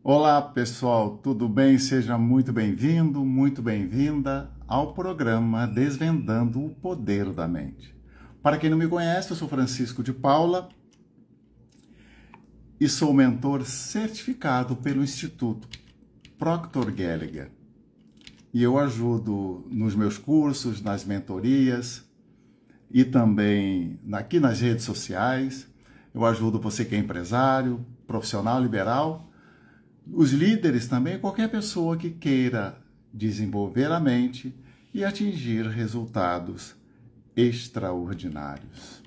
Olá, pessoal, tudo bem? Seja muito bem-vindo, muito bem-vinda ao programa Desvendando o Poder da Mente. Para quem não me conhece, eu sou Francisco de Paula e sou mentor certificado pelo Instituto Proctor Gallagher. E eu ajudo nos meus cursos, nas mentorias e também aqui nas redes sociais. Eu ajudo você que é empresário, profissional liberal, os líderes também, qualquer pessoa que queira desenvolver a mente e atingir resultados extraordinários.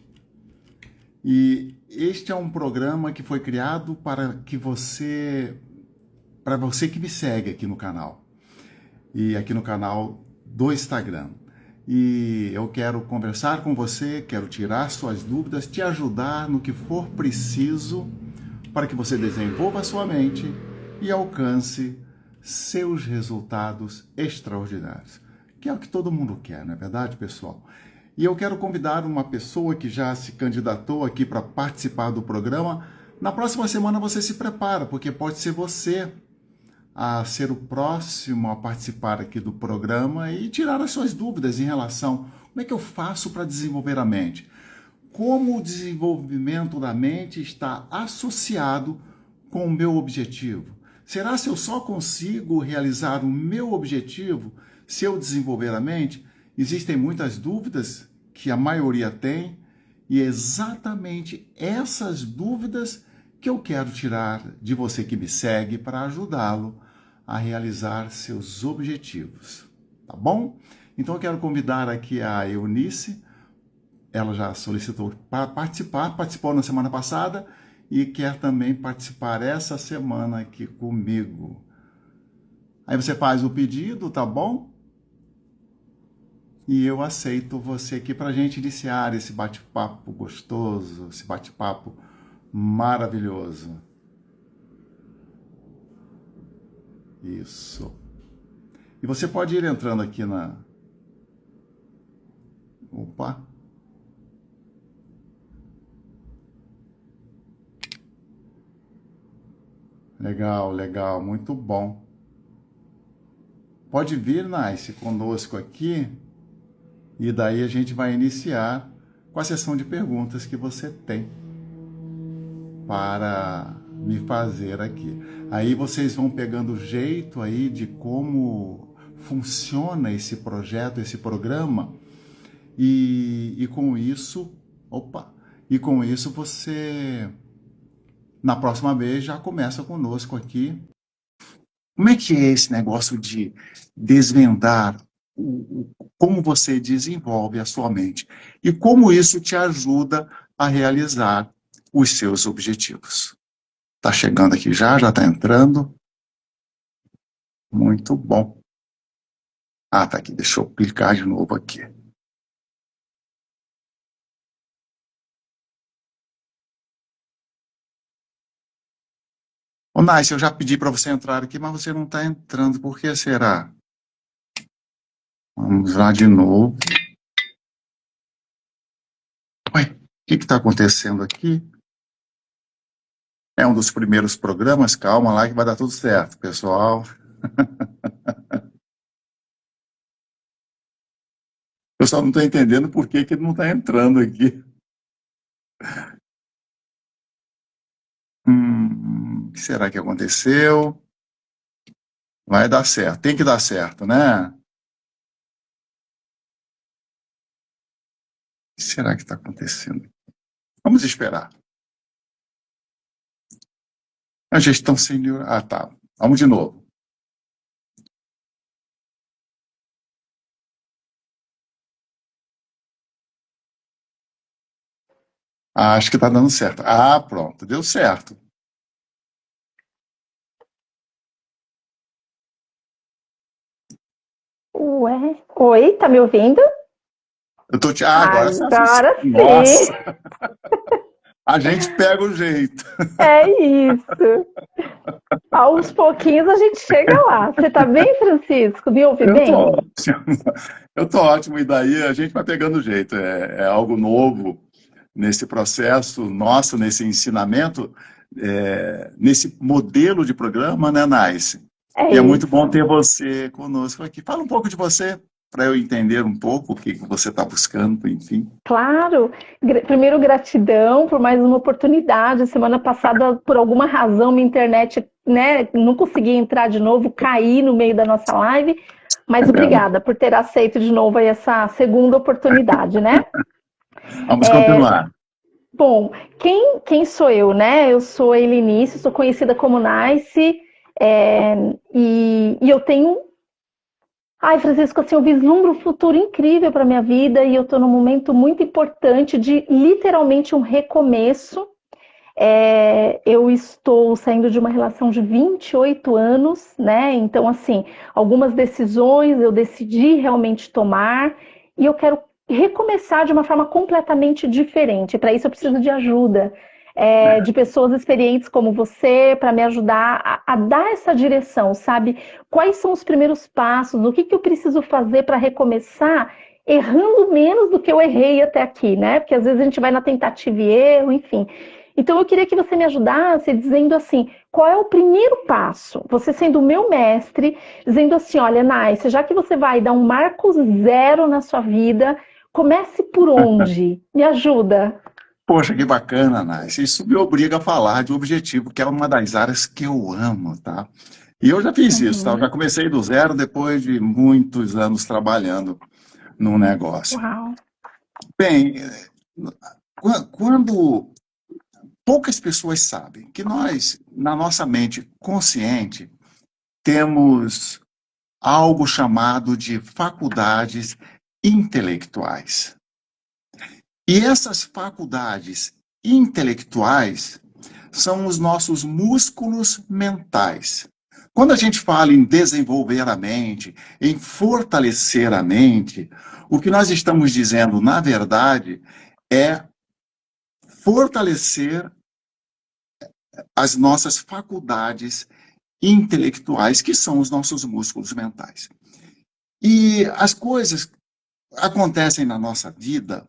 E este é um programa que foi criado para você que me segue aqui no canal e aqui no canal do Instagram. E eu quero conversar com você, quero tirar suas dúvidas, te ajudar no que for preciso para que você desenvolva a sua mente e alcance seus resultados extraordinários, que é o que todo mundo quer, não é verdade, pessoal? E eu quero convidar uma pessoa que já se candidatou aqui para participar do programa. Na próxima semana você se prepara, porque pode ser você a ser o próximo a participar aqui do programa e tirar as suas dúvidas em relação como é que eu faço para desenvolver a mente. Como o desenvolvimento da mente está associado com o meu objetivo? Será se eu só consigo realizar o meu objetivo se eu desenvolver a mente? Existem muitas dúvidas que a maioria tem e é exatamente essas dúvidas que eu quero tirar de você que me segue para ajudá-lo a realizar seus objetivos, tá bom? Então eu quero convidar aqui a Eunice. Ela já solicitou para participar, participou na semana passada e quer também participar essa semana aqui comigo. Aí você faz o pedido, tá bom? E eu aceito você aqui para a gente iniciar esse bate-papo gostoso, esse bate-papo maravilhoso. Isso. E você pode ir entrando aqui na... Opa! Legal, legal, muito bom. Pode vir, Nice, conosco aqui e daí a gente vai iniciar com a sessão de perguntas que você tem para me fazer aqui. Aí vocês vão pegando o jeito aí de como funciona esse projeto, esse programa e com isso, com isso você na próxima vez já começa conosco aqui. Como é que é esse negócio de desvendar como você desenvolve a sua mente e como isso te ajuda a realizar os seus objetivos? Tá chegando aqui já tá entrando. Muito bom. Ah, tá aqui, deixa eu clicar de novo aqui. Ô, Nice, eu já pedi para você entrar aqui, mas você não está entrando. Por que será? Vamos lá de novo. Ué, o que está acontecendo aqui? É um dos primeiros programas, calma lá que vai dar tudo certo, pessoal. Eu só não estou entendendo por que ele não está entrando aqui. O que será que aconteceu? Vai dar certo, tem que dar certo, né? O que será que está acontecendo? Vamos esperar. A gestão senior... Ah, tá. Vamos de novo. Ah, acho que está dando certo. Ah, pronto, deu certo. Ué, oi, tá me ouvindo? Eu tô te... Ah, agora você assustou. Agora sim, Nossa, a gente pega o jeito. é isso. Aos pouquinhos a gente chega lá. Você tá bem, Francisco? Me ouve Eu tô bem? ótimo. Eu tô ótimo. E daí a gente vai pegando o jeito. É algo novo nesse processo nosso, nesse ensinamento. nesse modelo de programa, né, Naice? É E é muito bom isso. ter você conosco aqui. Fala um pouco de você, para eu entender um pouco o que você está buscando, enfim. Claro. Primeiro, gratidão por mais uma oportunidade. Semana passada, por alguma razão, minha internet, né, não consegui entrar de novo, caí no meio da nossa live. Mas Caramba. obrigada por ter aceito de novo aí essa segunda oportunidade, né? Vamos continuar. Bom, quem sou eu, né? Eu sou a Helenice, sou conhecida como Nice, e eu tenho. Ai, Francisco, assim, eu vislumbro um futuro incrível para minha vida e eu estou num momento muito importante de literalmente um recomeço. Eu estou saindo de uma relação de 28 anos, né? Então, assim, algumas decisões eu decidi realmente tomar e eu quero recomeçar de uma forma completamente diferente. Para isso, eu preciso de ajuda, de pessoas experientes como você, para me ajudar a dar essa direção, sabe? Quais são os primeiros passos? O que eu preciso fazer para recomeçar? Errando menos do que eu errei até aqui, né? Porque às vezes a gente vai na tentativa e erro, enfim. Então eu queria que você me ajudasse dizendo assim, qual é o primeiro passo? Você sendo o meu mestre, dizendo assim, olha, Naice, já que você vai dar um marco zero na sua vida, comece por onde? Me ajuda. Poxa, que bacana, Naice. Isso me obriga a falar de objetivo, que é uma das áreas que eu amo, tá? E eu já fiz isso, tá? Eu já Uhum. comecei do zero depois de muitos anos trabalhando num negócio. Uau. Bem, quando poucas pessoas sabem que nós, na nossa mente consciente, temos algo chamado de faculdades intelectuais. E essas faculdades intelectuais são os nossos músculos mentais. Quando a gente fala em desenvolver a mente, em fortalecer a mente, o que nós estamos dizendo, na verdade, é fortalecer as nossas faculdades intelectuais, que são os nossos músculos mentais. E as coisas acontecem na nossa vida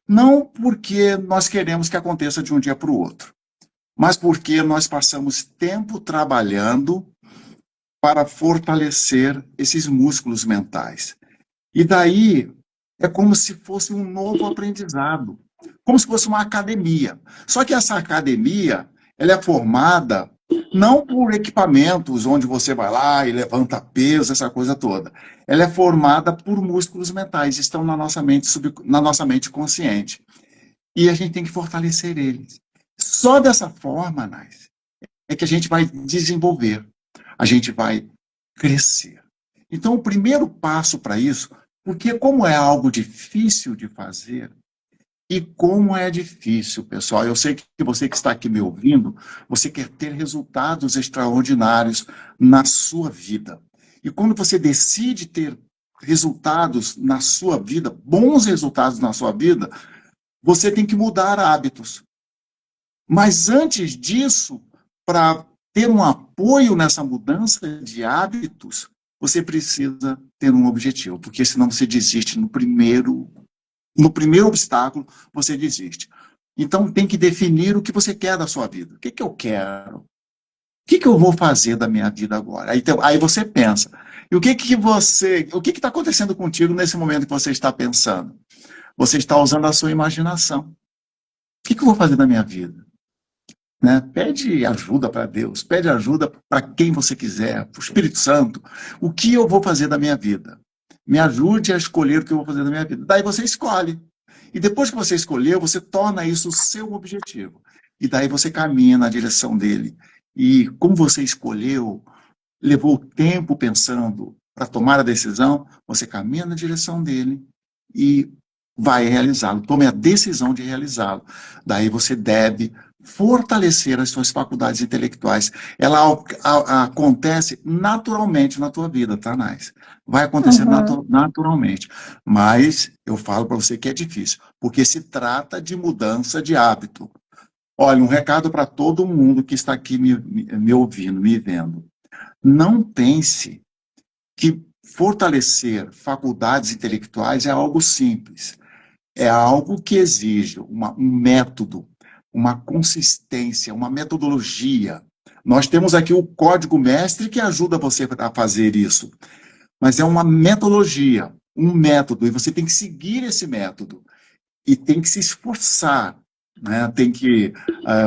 não porque nós queremos que aconteça de um dia para o outro, mas porque nós passamos tempo trabalhando para fortalecer esses músculos mentais. E daí é como se fosse um novo aprendizado, como se fosse uma academia. Só que essa academia, ela é formada não por equipamentos onde você vai lá e levanta peso, essa coisa toda. Ela é formada por músculos mentais, estão na nossa mente consciente. E a gente tem que fortalecer eles. Só dessa forma, Nais, é que a gente vai desenvolver, a gente vai crescer. Então, o primeiro passo para isso, porque como é algo difícil de fazer, e como é difícil, pessoal, eu sei que você que está aqui me ouvindo, você quer ter resultados extraordinários na sua vida. E quando você decide ter resultados na sua vida, bons resultados na sua vida, você tem que mudar hábitos. Mas antes disso, para ter um apoio nessa mudança de hábitos, você precisa ter um objetivo, porque senão você desiste no primeiro obstáculo, você desiste. Então tem que definir o que você quer da sua vida. O que, que eu quero? O que, que eu vou fazer da minha vida agora? Aí você pensa. E o que está acontecendo contigo nesse momento que você está pensando? Você está usando a sua imaginação. O que, que eu vou fazer da minha vida? Né? Pede ajuda para Deus, pede ajuda para quem você quiser, para o Espírito Santo. O que eu vou fazer da minha vida? Me ajude a escolher o que eu vou fazer da minha vida. Daí você escolhe. E depois que você escolheu, você torna isso o seu objetivo. E daí você caminha na direção dele. E como você escolheu, levou tempo pensando para tomar a decisão, você caminha na direção dele e vai realizá-lo. Tome a decisão de realizá-lo. Daí você deve fortalecer as suas faculdades intelectuais. Ela acontece naturalmente na tua vida, tá, Nais? Vai acontecer Uhum. naturalmente. Mas eu falo para você que é difícil, porque se trata de mudança de hábito. Olha, um recado para todo mundo que está aqui me ouvindo, me vendo. Não pense que fortalecer faculdades intelectuais é algo simples. É algo que exige um método, uma consistência, uma metodologia. Nós temos aqui o código mestre que ajuda você a fazer isso. Mas é uma metodologia, um método, e você tem que seguir esse método. E tem que se esforçar. Né?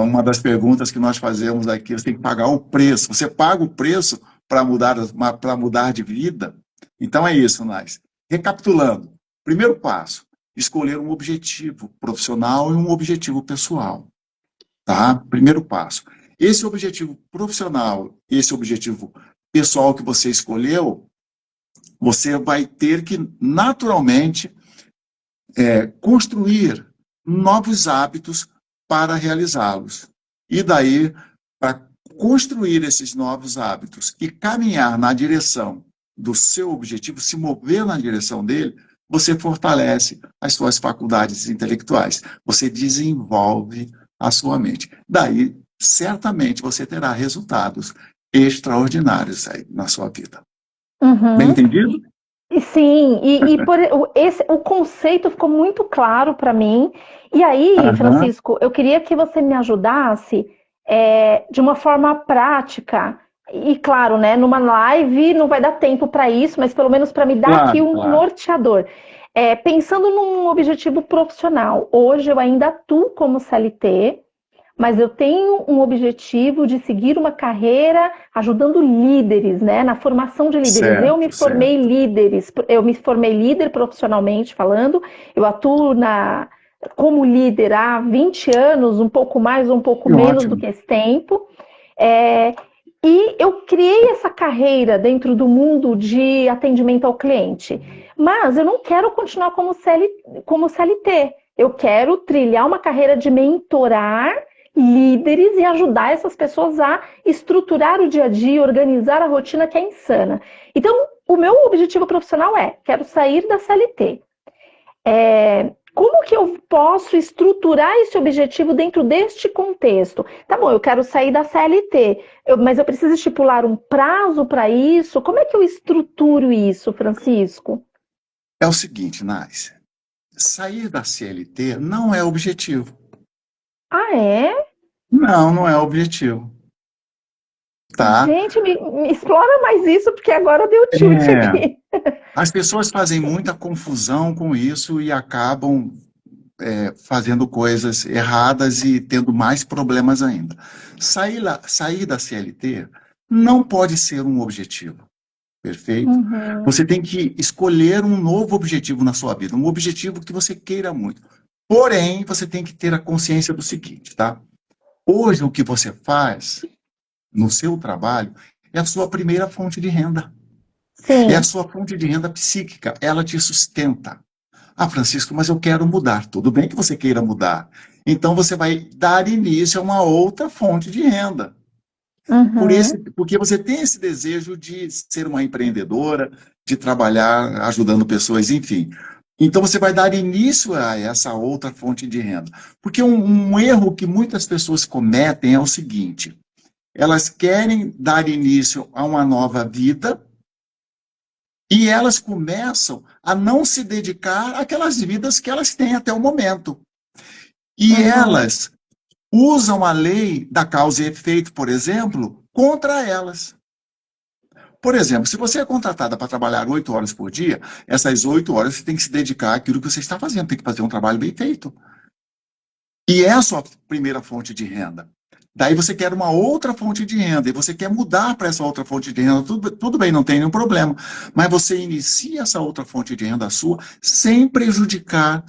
Uma das perguntas que nós fazemos aqui, você tem que pagar o preço. Você paga o preço para mudar de vida? Então é isso, Nais. Recapitulando, primeiro passo, escolher um objetivo profissional e um objetivo pessoal. Tá? Primeiro passo. Esse objetivo profissional, esse objetivo pessoal que você escolheu, você vai ter que, naturalmente, construir novos hábitos para realizá-los. E daí, para construir esses novos hábitos e caminhar na direção do seu objetivo, se mover na direção dele, você fortalece as suas faculdades intelectuais. Você desenvolve a sua mente. Daí, certamente, você terá resultados extraordinários aí na sua vida. Uhum. Bem entendido? Sim, o conceito ficou muito claro para mim. E aí, Francisco, eu queria que você me ajudasse de uma forma prática. E claro, né, numa live não vai dar tempo para isso, mas pelo menos para me dar aqui um norteador. Pensando num objetivo profissional, hoje eu ainda atuo como CLT, mas eu tenho um objetivo de seguir uma carreira ajudando líderes, né, na formação de líderes. Eu me formei líder profissionalmente falando, eu atuo como líder há 20 anos, um pouco mais, um pouco menos do que esse tempo. E eu criei essa carreira dentro do mundo de atendimento ao cliente. Mas eu não quero continuar como CLT. Eu quero trilhar uma carreira de mentorar líderes e ajudar essas pessoas a estruturar o dia a dia, organizar a rotina que é insana. Então, o meu objetivo profissional quero sair da CLT. Como que eu posso estruturar esse objetivo dentro deste contexto? Tá bom, eu quero sair da CLT, mas eu preciso estipular um prazo para isso? Como é que eu estruturo isso, Francisco? É o seguinte, Nais, sair da CLT não é objetivo. Ah, é? Não, não é objetivo. Tá? Gente, me explora mais isso, porque agora deu tilt aqui. As pessoas fazem muita confusão com isso e acabam fazendo coisas erradas e tendo mais problemas ainda. Sair da CLT não pode ser um objetivo. Perfeito? Uhum. Você tem que escolher um novo objetivo na sua vida, um objetivo que você queira muito. Porém, você tem que ter a consciência do seguinte, tá? Hoje, o que você faz no seu trabalho é a sua primeira fonte de renda. Sim. É a sua fonte de renda psíquica, ela te sustenta. Ah, Francisco, mas eu quero mudar. Tudo bem que você queira mudar. Então, você vai dar início a uma outra fonte de renda. Uhum. Porque você tem esse desejo de ser uma empreendedora, de trabalhar ajudando pessoas, enfim. Então, você vai dar início a essa outra fonte de renda. Porque um erro que muitas pessoas cometem é o seguinte: elas querem dar início a uma nova vida e elas começam a não se dedicar àquelas vidas que elas têm até o momento. E elas usam a lei da causa e efeito, por exemplo, contra elas. Por exemplo, se você é contratada para trabalhar 8 horas por dia, essas 8 horas você tem que se dedicar àquilo que você está fazendo, tem que fazer um trabalho bem feito. E é a sua primeira fonte de renda. Daí você quer uma outra fonte de renda, e você quer mudar para essa outra fonte de renda, tudo bem, não tem nenhum problema. Mas você inicia essa outra fonte de renda sua sem prejudicar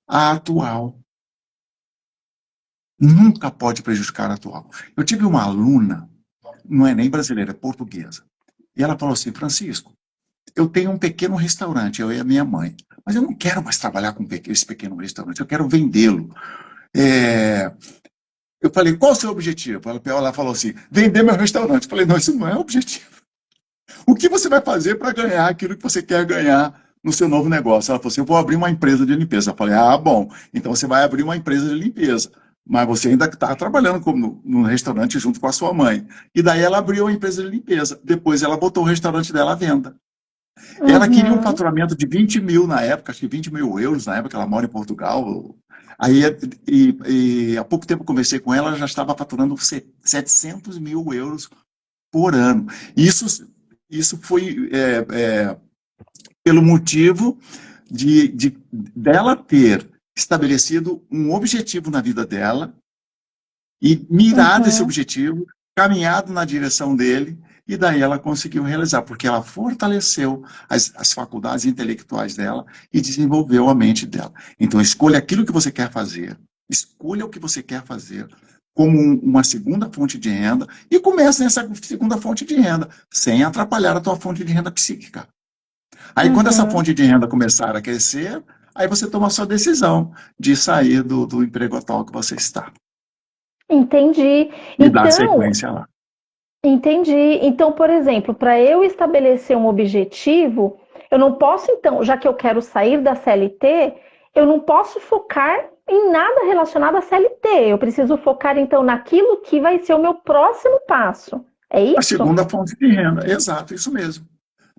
a atual. Nunca pode prejudicar a atual. Eu tive uma aluna, não é nem brasileira, é portuguesa. E ela falou assim: Francisco, eu tenho um pequeno restaurante, eu e a minha mãe, mas eu não quero mais trabalhar com esse pequeno restaurante, eu quero vendê-lo. Eu falei: qual o seu objetivo? Ela falou assim: vender meu restaurante. Eu falei: não, isso não é objetivo. O que você vai fazer para ganhar aquilo que você quer ganhar no seu novo negócio? Ela falou assim: eu vou abrir uma empresa de limpeza. Eu falei: ah, bom, então você vai abrir uma empresa de limpeza. Mas você ainda está trabalhando no restaurante junto com a sua mãe. E daí ela abriu a empresa de limpeza. Depois ela botou o restaurante dela à venda. Ela queria um faturamento de 20 mil na época, acho que 20 mil euros na época, ela mora em Portugal. Aí, há pouco tempo eu conversei com ela, ela já estava faturando 700 mil euros por ano. Isso foi pelo motivo dela ter estabelecido um objetivo na vida dela e mirado esse Uhum. objetivo, caminhado na direção dele, e daí ela conseguiu realizar, porque ela fortaleceu as faculdades intelectuais dela e desenvolveu a mente dela. Então, escolha aquilo que você quer fazer, escolha o que você quer fazer como uma segunda fonte de renda e comece nessa segunda fonte de renda, sem atrapalhar a tua fonte de renda psíquica. Aí, quando essa Uhum. fonte de renda começar a crescer, aí você toma a sua decisão de sair do emprego atual que você está Entendi. e dar Então, sequência lá. entendi. Então, por exemplo, para eu estabelecer um objetivo, eu não posso, então, já que eu quero sair da CLT, eu não posso focar em nada relacionado à CLT. Eu preciso focar, então, naquilo que vai ser o meu próximo passo. É A isso? segunda fonte de renda, exato, isso mesmo.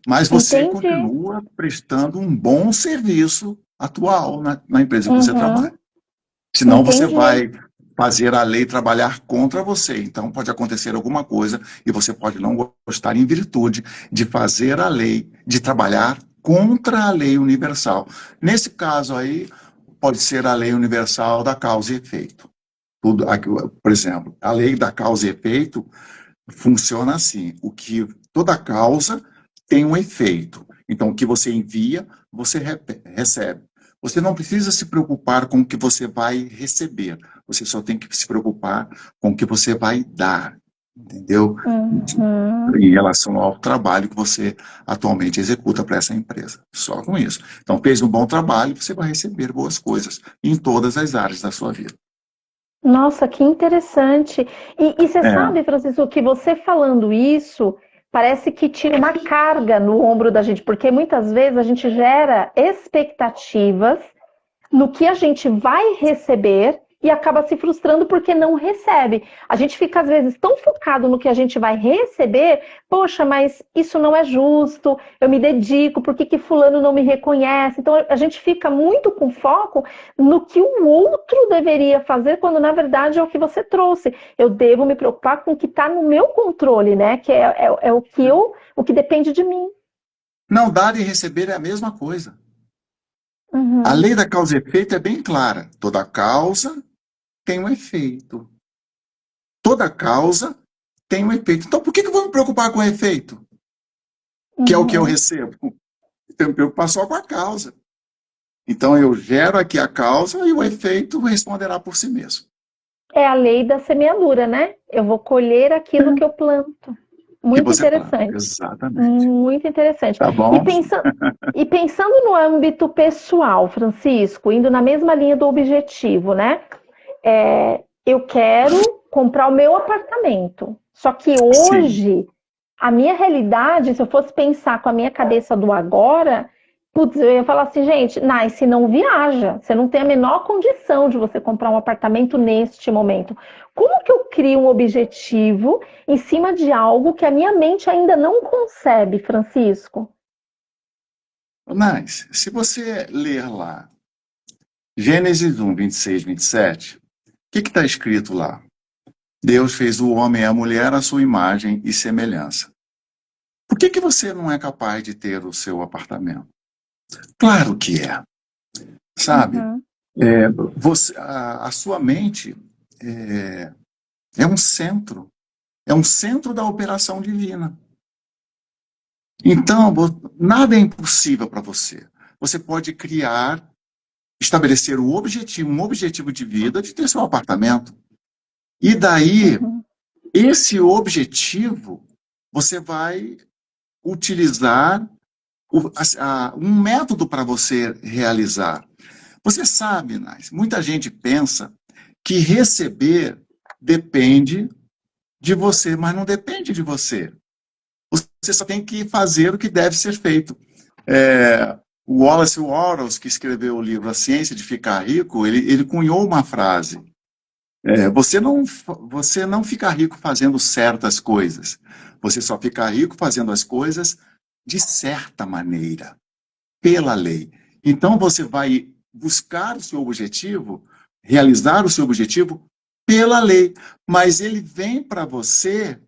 Mas você Entendi. continua prestando um bom serviço atual na empresa que você Uhum. trabalha. Senão você Entendi. vai fazer a lei trabalhar contra você. Então pode acontecer alguma coisa e você pode não gostar em virtude de fazer a lei, de trabalhar contra a lei universal. Nesse caso aí, pode ser a lei universal da causa e efeito. Tudo, por exemplo, a lei da causa e efeito funciona assim: toda causa tem um efeito. Então, o que você envia, você recebe. Você não precisa se preocupar com o que você vai receber. Você só tem que se preocupar com o que você vai dar, entendeu? Uhum. Em relação ao trabalho que você atualmente executa para essa empresa. Só com isso. Então, fez um bom trabalho, você vai receber boas coisas em todas as áreas da sua vida. Nossa, que interessante. E você É, sabe, Francisco, que você falando isso parece que tira uma carga no ombro da gente, porque muitas vezes a gente gera expectativas no que a gente vai receber e acaba se frustrando porque não recebe. A gente fica, às vezes, tão focado no que a gente vai receber, poxa, mas isso não é justo, eu me dedico, por que fulano não me reconhece? Então, a gente fica muito com foco no que o outro deveria fazer, quando, na verdade, é o que você trouxe. Eu devo me preocupar com o que está no meu controle, né? Que é o que depende de mim. não, dar e receber é a mesma coisa. A Uhum, lei da causa e efeito é bem clara. Toda causa tem um efeito. Toda causa tem um efeito. Então, por que eu vou me preocupar com o efeito? Que é o que eu uhum. recebo. Eu tenho que me preocupar só com a causa. Então, eu gero aqui a causa e o efeito responderá por si mesmo. É a lei da semeadura, né? Eu vou colher aquilo que eu planto. Que Muito você planta. interessante. Exatamente. Muito interessante. Tá E bom? pensando, e pensando no âmbito pessoal, Francisco, indo na mesma linha do objetivo, né? Eu quero comprar o meu apartamento. Só que Sim. hoje, a minha realidade, se eu fosse pensar com a minha cabeça do agora, putz, eu ia falar assim, gente, Nice, não viaja. Você não tem a menor condição de você comprar um apartamento neste momento. Como que eu crio um objetivo em cima de algo que a minha mente ainda não concebe, Francisco? Mas, se você ler lá, Gênesis 1, 26, 27, o que está escrito lá? Deus fez o homem e a mulher à sua imagem e semelhança. Por que você não é capaz de ter o seu apartamento? Claro que é, sabe? Uhum, A sua mente é, é um centro da operação divina. Então, nada é impossível para você. Você pode criar, estabelecer um objetivo de vida de ter seu apartamento. E daí, uhum, esse objetivo, você vai utilizar um método para você realizar. Você sabe, Nais, muita gente pensa que receber depende de você, mas não depende de você. Você só tem que fazer o que deve ser feito. O Wallace Wattles, que escreveu o livro A Ciência de Ficar Rico, ele cunhou uma frase. Você não fica rico fazendo certas coisas. Você só fica rico fazendo as coisas de certa maneira, pela lei. Então você vai buscar o seu objetivo realizar o seu objetivo pela lei, mas ele vem para você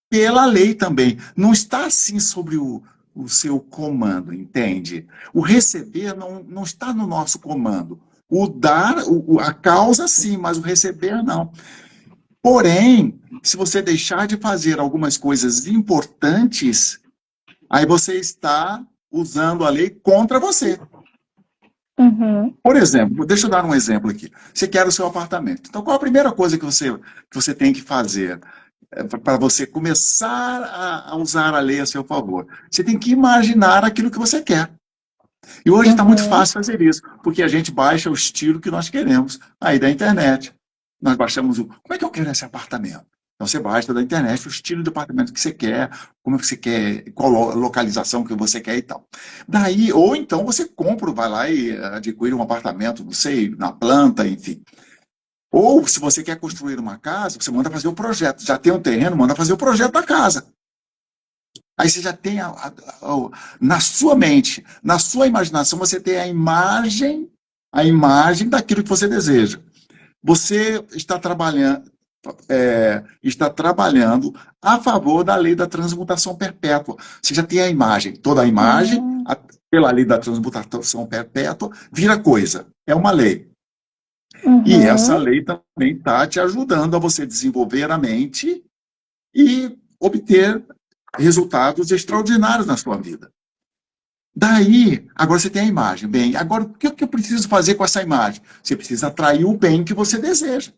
pela lei também. Não está assim sobre o seu comando, entende? O receber não está no nosso comando. O dar, a causa sim, mas o receber não. Porém, se você deixar de fazer algumas coisas importantes, aí você está usando a lei contra você. Uhum. Por exemplo, deixa eu dar um exemplo aqui. Você quer o seu apartamento. Então, qual a primeira coisa que você tem que fazer para você começar a usar a lei a seu favor? Você tem que imaginar aquilo que você quer. E hoje está muito Uhum. fácil fazer isso, porque a gente baixa o estilo que nós queremos aí da internet. Nós baixamos como é que eu quero esse apartamento? Então você baixa da internet o estilo do apartamento que você quer, como é que você quer, qual localização que você quer e tal. Daí, ou então você compra, vai lá e adquire um apartamento, não sei, na planta, enfim. Ou se você quer construir uma casa, você manda fazer o projeto. Já tem um terreno, manda fazer o projeto da casa. Aí você já tem na sua mente, na sua imaginação, você tem a imagem daquilo que você deseja. Você está trabalhando a favor da lei da transmutação perpétua. Você já tem a imagem, toda a imagem, Uhum. pela lei da transmutação perpétua, vira coisa. É uma lei. E essa Uhum. lei também está te ajudando a você desenvolver a mente e obter resultados extraordinários na sua vida. Daí, agora você tem a imagem. Bem, agora o que eu preciso fazer com essa imagem? Você precisa atrair o bem que você deseja.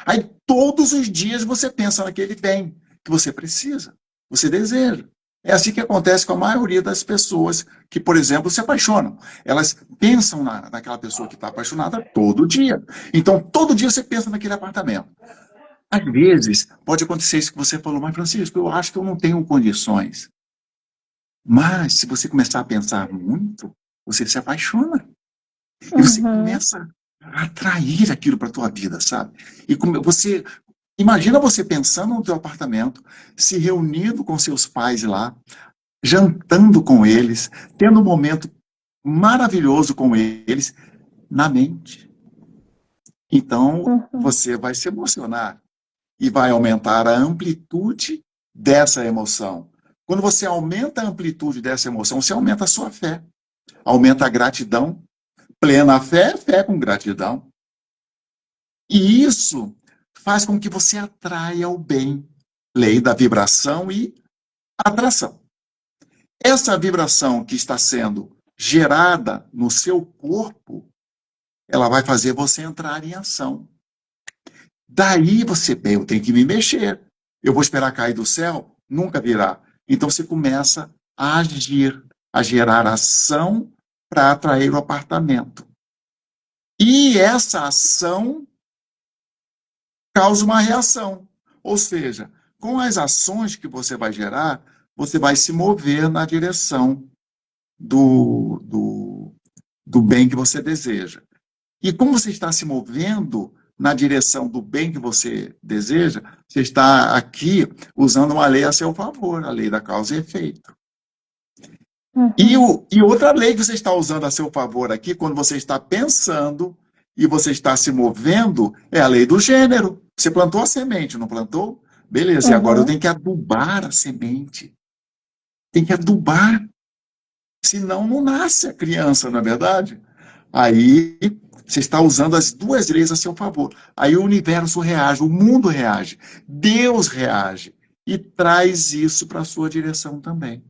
Aí, todos os dias você pensa naquele bem que você precisa, você deseja. É assim que acontece com a maioria das pessoas que, por exemplo, se apaixonam. Elas pensam naquela pessoa que está apaixonada todo dia. Então, todo dia você pensa naquele apartamento. Às vezes, pode acontecer isso que você falou, mas Francisco, eu acho que eu não tenho condições. Mas, se você começar a pensar muito, você se apaixona. E você Uhum. começa a atrair aquilo para a tua vida, sabe? E você imagina você pensando no teu apartamento, se reunindo com seus pais lá, jantando com eles, tendo um momento maravilhoso com eles na mente. Então, Uhum. você vai se emocionar e vai aumentar a amplitude dessa emoção. Quando você aumenta a amplitude dessa emoção, você aumenta a sua fé, aumenta a gratidão. Plena fé, fé com gratidão. E isso faz com que você atraia o bem. Lei da vibração e atração. Essa vibração que está sendo gerada no seu corpo, ela vai fazer você entrar em ação. Daí você, bem, eu tenho que me mexer. Eu vou esperar cair do céu? Nunca virá. Então você começa a agir, a gerar ação para atrair o apartamento. E essa ação causa uma reação. Ou seja, com as ações que você vai gerar, você vai se mover na direção do bem que você deseja. E como você está se movendo na direção do bem que você deseja, você está aqui usando uma lei a seu favor, a lei da causa e efeito. Uhum. E outra lei que você está usando a seu favor aqui, quando você está pensando e você está se movendo, é a lei do gênero. Você plantou a semente, não plantou? Beleza, e agora eu Uhum. tenho que adubar a semente. Tem que adubar, senão não nasce a criança, não é verdade? Aí você está usando as duas leis a seu favor. Aí o universo reage, o mundo reage, Deus reage e traz isso para a sua direção também.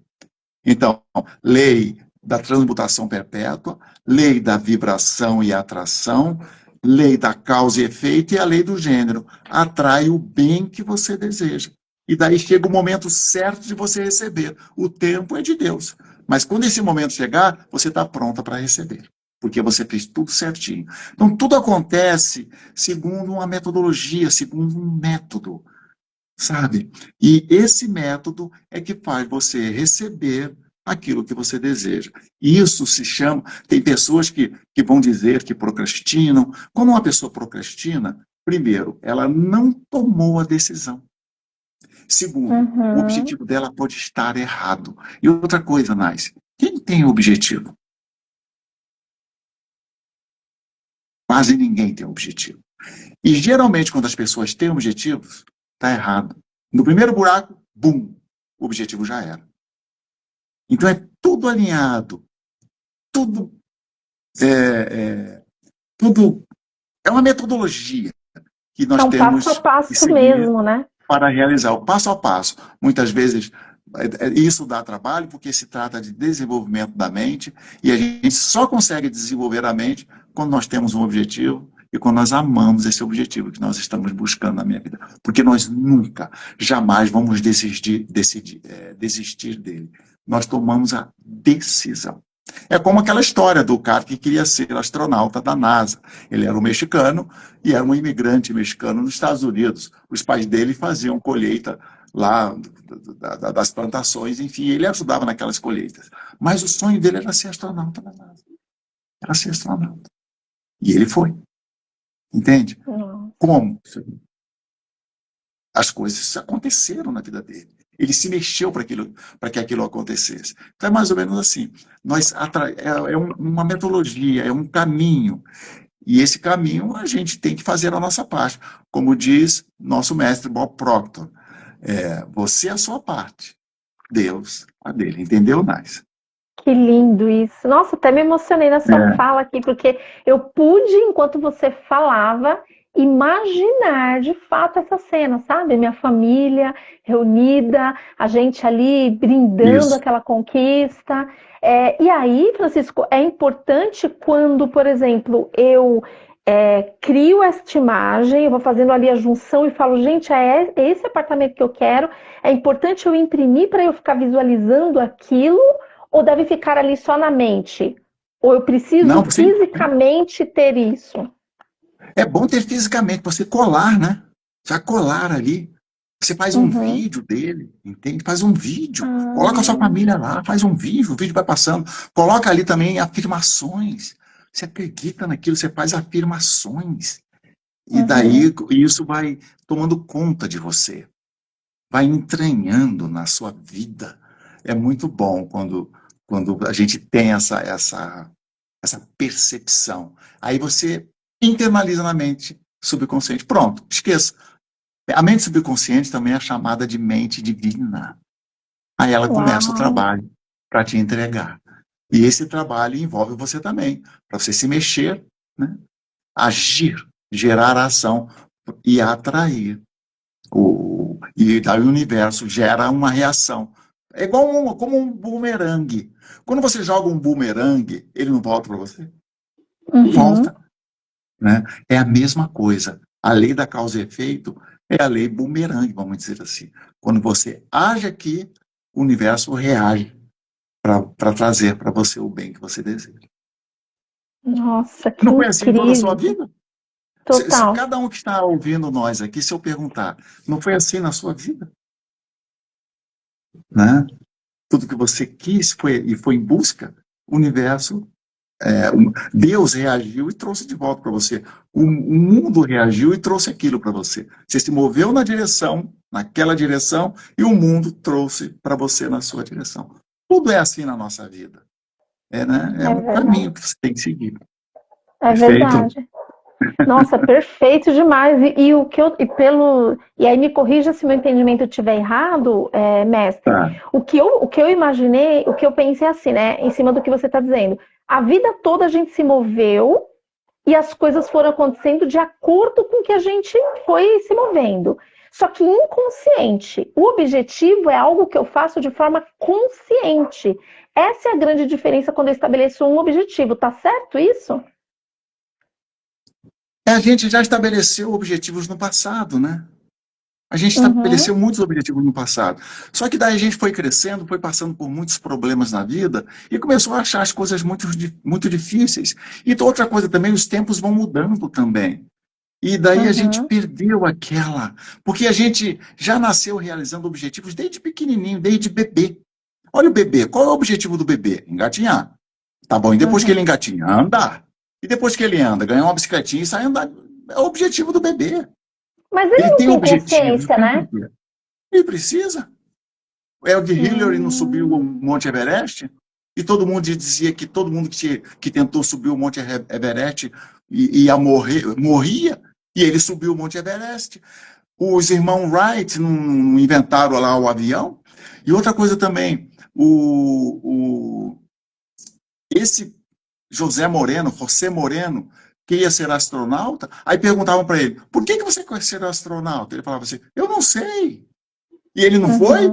Então, lei da transmutação perpétua, lei da vibração e atração, lei da causa e efeito e a lei do gênero. Atrai o bem que você deseja. E daí chega o momento certo de você receber. O tempo é de Deus. Mas quando esse momento chegar, você está pronta para receber. Porque você fez tudo certinho. Então, tudo acontece segundo uma metodologia, segundo um método, sabe? E esse método é que faz você receber aquilo que você deseja. Isso se chama. Tem pessoas que vão dizer que procrastinam. Quando uma pessoa procrastina, primeiro, ela não tomou a decisão. Segundo, o Uhum. objetivo dela pode estar errado. E outra coisa, Nais, quem tem objetivo? Quase ninguém tem objetivo. E geralmente, quando as pessoas têm objetivos, está errado. No primeiro buraco, bum, o objetivo já era. Então é tudo alinhado, tudo tudo é uma metodologia que nós É um passo a temos que passo seguir mesmo, né? para realizar o passo a passo. Muitas vezes isso dá trabalho porque se trata de desenvolvimento da mente e a gente só consegue desenvolver a mente quando nós temos um objetivo e quando nós amamos esse objetivo que nós estamos buscando na minha vida. Porque nós nunca, jamais vamos desistir dele. Nós tomamos a decisão. É como aquela história do cara que queria ser astronauta da NASA. Ele era um mexicano e era um imigrante mexicano nos Estados Unidos. Os pais dele faziam colheita lá das plantações, enfim, ele ajudava naquelas colheitas. Mas o sonho dele era ser astronauta da NASA. Era ser astronauta. E ele foi. Entende? Como? As coisas aconteceram na vida dele. Ele se mexeu para que aquilo acontecesse. Então é mais ou menos assim. É uma metodologia, é um caminho. E esse caminho a gente tem que fazer a nossa parte. Como diz nosso mestre Bob Proctor, você a sua parte, Deus a dele. Entendeu, Nais? Que lindo isso. Nossa, até me emocionei na sua fala aqui, porque eu pude, enquanto você falava, imaginar de fato essa cena, sabe? Minha família reunida, a gente ali brindando aquela conquista. E aí, Francisco, é importante quando, por exemplo, eu crio esta imagem, eu vou fazendo ali a junção e falo, gente, é esse apartamento que eu quero. É importante eu imprimir para eu ficar visualizando aquilo, ou deve ficar ali só na mente? Ou eu preciso fisicamente ter isso? É bom ter fisicamente, você colar, né? Você vai colar ali. Você faz um vídeo dele, entende? Faz um vídeo. Coloca a sua família lá, faz um vídeo, o vídeo vai passando. Coloca ali também afirmações. Você acredita naquilo, você faz afirmações. E daí isso vai tomando conta de você. Vai entranhando na sua vida. É muito bom quando a gente tem essa percepção. Aí você internaliza na mente subconsciente. Pronto, esqueça. A mente subconsciente também é chamada de mente divina. Aí ela começa o trabalho para te entregar. E esse trabalho envolve você também, para você se mexer, né? Agir, gerar ação e atrair. E daí o universo gera uma reação. É igual como um bumerangue. Quando você joga um bumerangue, ele não volta para você? Volta. Né? É a mesma coisa. A lei da causa e efeito é a lei bumerangue, vamos dizer assim. Quando você age aqui, o universo reage para trazer para você o bem que você deseja. Nossa, que não foi assim incrível. Toda a sua vida? Total. Se cada um que está ouvindo nós aqui, se eu perguntar, não foi assim na sua vida? Né? Tudo que você quis foi em busca, o universo, Deus reagiu e trouxe de volta para você. O mundo reagiu e trouxe aquilo para você. Você se moveu naquela direção, e o mundo trouxe para você na sua direção. Tudo é assim na nossa vida. É um caminho que você tem que seguir. É verdade. Nossa, perfeito demais. E aí me corrija se meu entendimento estiver errado, mestre. O que eu imaginei, o que eu pensei assim, né? Em cima do que você está dizendo. A vida toda a gente se moveu e as coisas foram acontecendo de acordo com o que a gente foi se movendo. Só que inconsciente. O objetivo é algo que eu faço de forma consciente. Essa é a grande diferença quando eu estabeleço um objetivo. Tá certo isso? A gente já estabeleceu objetivos no passado, né? A gente estabeleceu muitos objetivos no passado. Só que daí a gente foi crescendo, foi passando por muitos problemas na vida e começou a achar as coisas muito, muito difíceis. E outra coisa também, os tempos vão mudando também. E daí a gente perdeu aquela... Porque a gente já nasceu realizando objetivos desde pequenininho, desde bebê. Olha o bebê, qual é o objetivo do bebê? Engatinhar. Tá bom, e depois que ele engatinha? Andar. E depois que ele anda, ganhar uma bicicletinha e sair andar. É o objetivo do bebê. Mas ele não tem consciência, né? Ele precisa. O Hillary não subiu o Monte Everest? E todo mundo dizia que todo mundo que tentou subir o Monte Everest ia morrer, morria, e ele subiu o Monte Everest. Os irmãos Wright não inventaram lá o avião. E outra coisa também, esse José Moreno, que ia ser astronauta, aí perguntavam para ele, por que você quer ser astronauta? Ele falava assim, eu não sei. E ele não foi?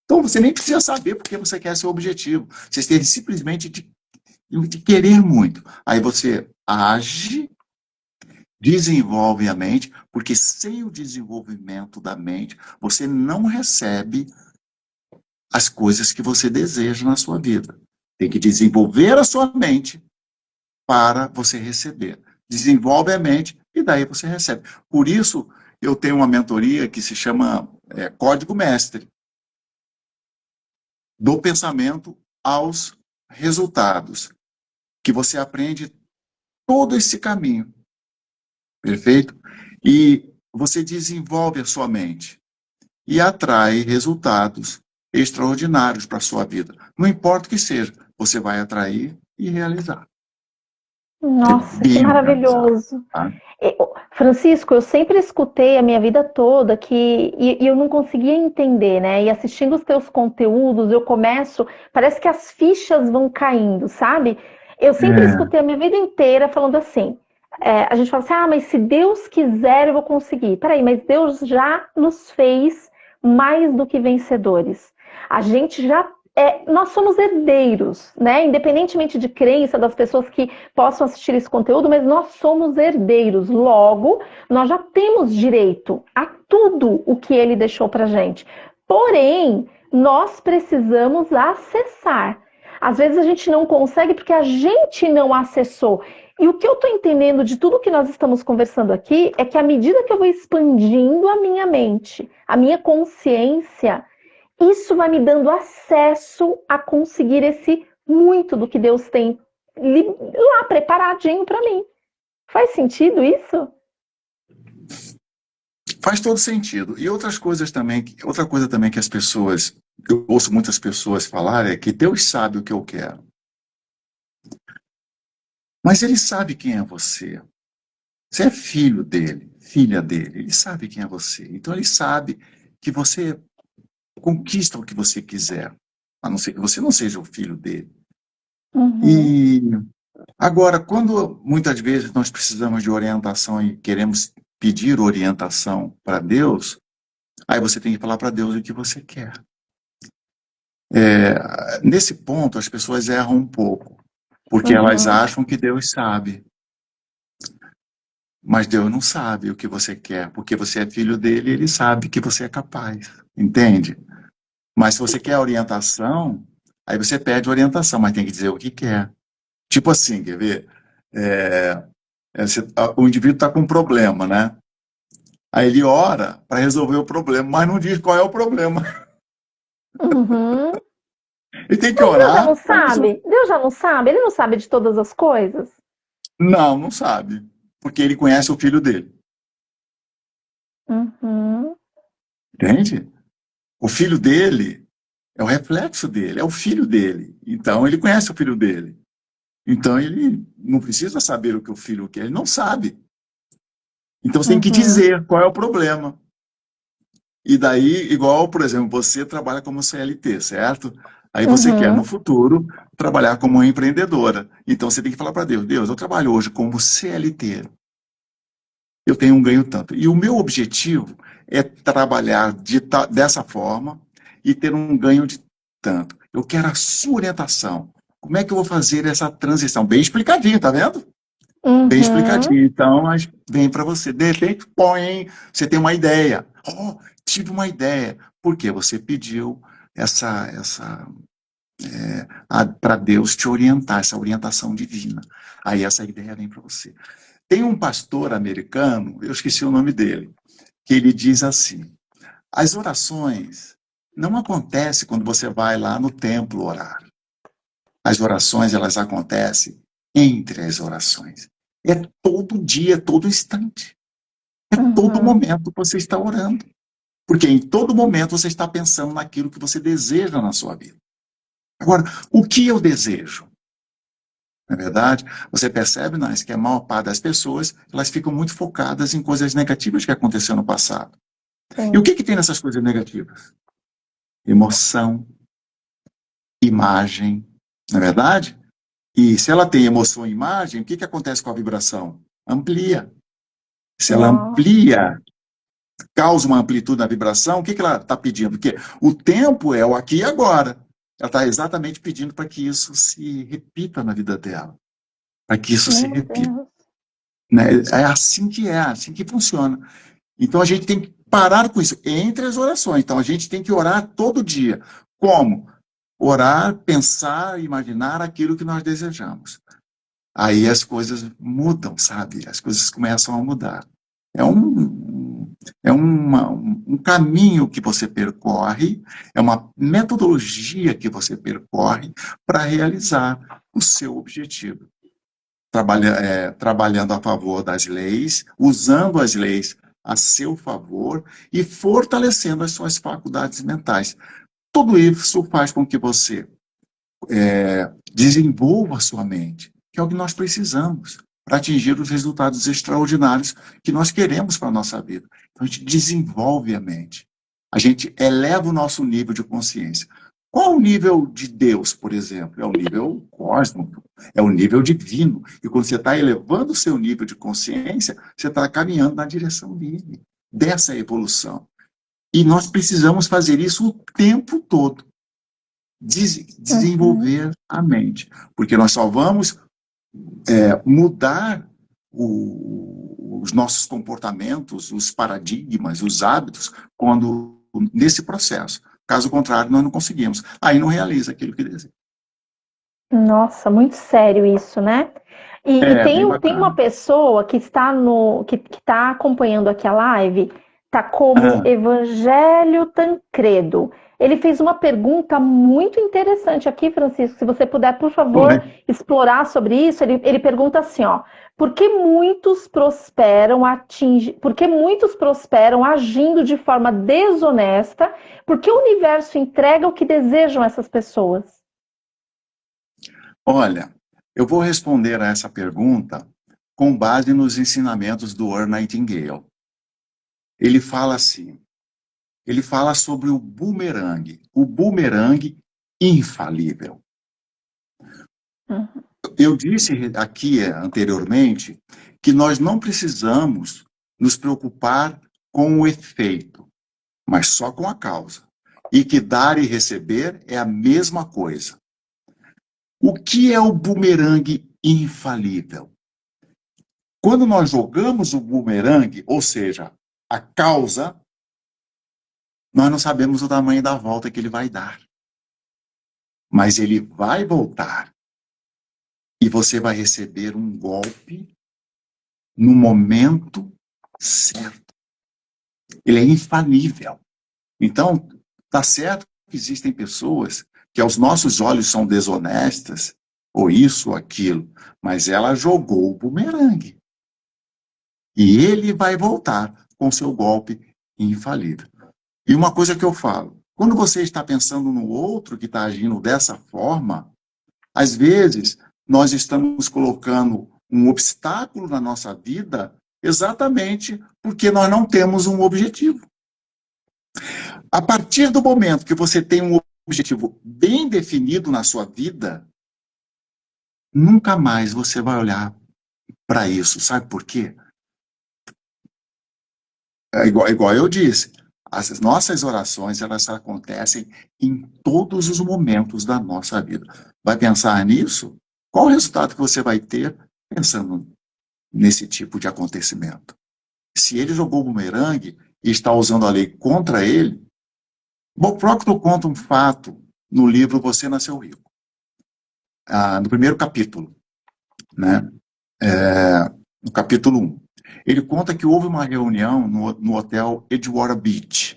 Então você nem precisa saber porque você quer seu objetivo. Você tem simplesmente de querer muito. Aí você age, desenvolve a mente, porque sem o desenvolvimento da mente, você não recebe as coisas que você deseja na sua vida. Tem que desenvolver a sua mente para você receber. Desenvolve a mente e daí você recebe. Por isso, eu tenho uma mentoria que se chama Código Mestre, do pensamento aos resultados, que você aprende todo esse caminho, perfeito? E você desenvolve a sua mente e atrai resultados extraordinários para a sua vida. Não importa o que seja, você vai atrair e realizar. Nossa, que Bem organizado. maravilhoso. Tá? Francisco, eu sempre escutei a minha vida toda e eu não conseguia entender, né? E assistindo os teus conteúdos, eu começo, parece que as fichas vão caindo, sabe? Eu sempre É, escutei a minha vida inteira falando assim, a gente fala assim, mas se Deus quiser eu vou conseguir. Peraí, mas Deus já nos fez mais do que vencedores. A gente já nós somos herdeiros, né? Independentemente de crença das pessoas que possam assistir esse conteúdo, mas nós somos herdeiros. Logo, nós já temos direito a tudo o que ele deixou pra gente. Porém, nós precisamos acessar. Às vezes a gente não consegue porque a gente não acessou. E o que eu estou entendendo de tudo que nós estamos conversando aqui é que à medida que eu vou expandindo a minha mente, a minha consciência, isso vai me dando acesso a conseguir esse muito do que Deus tem lá preparadinho para mim. Faz sentido isso? faz todo sentido. E outras coisas também, outra coisa também que as pessoas, eu ouço muitas pessoas falar é que Deus sabe o que eu quero. Mas ele sabe quem é você. Você é filho dele, filha dele. Ele sabe quem é você. Então ele sabe que você conquista o que você quiser, a não ser que você não seja o filho dele. Uhum. E agora, quando muitas vezes nós precisamos de orientação e queremos pedir orientação para Deus, aí você tem que falar para Deus o que você quer. Nesse ponto, as pessoas erram um pouco, porque elas Uhum. acham que Deus sabe. Mas Deus não sabe o que você quer, porque você é filho dele e ele sabe que você é capaz, entende? Mas se você quer orientação, aí você pede orientação, mas tem que dizer o que quer. Tipo assim, quer ver? O indivíduo está com um problema, né? Aí ele ora para resolver o problema, mas não diz qual é o problema. Uhum. Ele tem que Mas Deus já não orar para resolver. sabe? Deus já não sabe? Ele não sabe de todas as coisas? Não, não sabe, porque ele conhece o filho dele, Uhum. entende? O filho dele é o reflexo dele, é o filho dele. Então ele conhece o filho dele. Então ele não precisa saber o que o filho quer, ele não sabe. Então você tem que Uhum. dizer qual é o problema. E daí, igual, por exemplo, você trabalha como CLT, certo? Aí você quer, no Uhum. futuro, trabalhar como empreendedora. Então você tem que falar para Deus, Deus, eu trabalho hoje como CLT. Eu tenho um ganho tanto. E o meu objetivo é trabalhar dessa forma e ter um ganho de tanto. Eu quero a sua orientação. Como é que eu vou fazer essa transição? Bem explicadinho, tá vendo? Bem Uhum. explicadinho. Então, mas vem para você. De repente, põe, você tem uma ideia. Oh, tive uma ideia. Por quê? Você pediu para Deus te orientar, essa orientação divina. Aí essa ideia vem para você. Tem um pastor americano, eu esqueci o nome dele, que ele diz assim: as orações não acontecem quando você vai lá no templo orar. As orações, elas acontecem entre as orações. É todo dia, todo instante. É todo Uhum. momento que você está orando. Porque em todo momento você está pensando naquilo que você deseja na sua vida. Agora, o que eu desejo? Na verdade, você percebe, Nais, que a maior parte das pessoas, elas ficam muito focadas em coisas negativas que aconteceram no passado. E o Sim. que tem nessas coisas negativas? Emoção, imagem, não é verdade? E se ela tem emoção e imagem, o que acontece com a vibração? Amplia. Se ela Nossa. amplia, causa uma amplitude na vibração, o que ela está pedindo? Porque o tempo é o aqui e agora. Ela está exatamente pedindo para que isso se repita na vida dela. Para que isso se Meu repita. Deus. Né? É assim que funciona. Então a gente tem que parar com isso entre as orações. Então a gente tem que orar todo dia. Como? Orar, pensar, imaginar aquilo que nós desejamos. Aí as coisas mudam, sabe? As coisas começam a mudar. É um caminho que você percorre, é uma metodologia que você percorre para realizar o seu objetivo. Trabalhando a favor das leis, usando as leis a seu favor e fortalecendo as suas faculdades mentais. Tudo isso faz com que você desenvolva a sua mente, que é o que nós precisamos para atingir os resultados extraordinários que nós queremos para a nossa vida. Então, a gente desenvolve a mente. A gente eleva o nosso nível de consciência. Qual o nível de Deus, por exemplo? É o nível cósmico, é o nível divino. E quando você está elevando o seu nível de consciência, você está caminhando na direção dele, dessa evolução. E nós precisamos fazer isso o tempo todo. Uhum. Desenvolver a mente. Porque nós só vamos mudar os nossos comportamentos, os paradigmas, os hábitos, quando nesse processo. Caso contrário, nós não conseguimos. Aí não realiza aquilo que deseja. Nossa, muito sério isso, né? E É, bem tem uma bacana. pessoa que está que tá acompanhando aqui a live, tá como Ah, Evangelho Tancredo. Ele fez uma pergunta muito interessante aqui, Francisco. Se você puder, por favor, oi. explorar sobre isso, ele pergunta assim, ó: por que muitos prosperam agindo de forma desonesta? Por que o universo entrega o que desejam essas pessoas? Olha, eu vou responder a essa pergunta com base nos ensinamentos do Earl Nightingale. Ele fala assim, ele fala sobre o bumerangue infalível. Uhum. Eu disse aqui anteriormente que nós não precisamos nos preocupar com o efeito, mas só com a causa. E que dar e receber é a mesma coisa. O que é o bumerangue infalível? Quando nós jogamos o bumerangue, ou seja, a causa, nós não sabemos o tamanho da volta que ele vai dar. Mas ele vai voltar. E você vai receber um golpe no momento certo. Ele é infalível. Então, tá certo que existem pessoas que aos nossos olhos são desonestas, ou isso ou aquilo, mas ela jogou o bumerangue. E ele vai voltar com seu golpe infalível. E uma coisa que eu falo, quando você está pensando no outro que está agindo dessa forma, às vezes nós estamos colocando um obstáculo na nossa vida exatamente porque nós não temos um objetivo. A partir do momento que você tem um objetivo bem definido na sua vida, nunca mais você vai olhar para isso. Sabe por quê? Igual eu disse, as nossas orações elas acontecem em todos os momentos da nossa vida. Vai pensar nisso? Qual o resultado que você vai ter pensando nesse tipo de acontecimento? Se ele jogou o bumerangue e está usando a lei contra ele, Bob Proctor conta um fato no livro Você Nasceu Rico, no primeiro capítulo, né? No capítulo 1. Ele conta que houve uma reunião no hotel Edgewater Beach,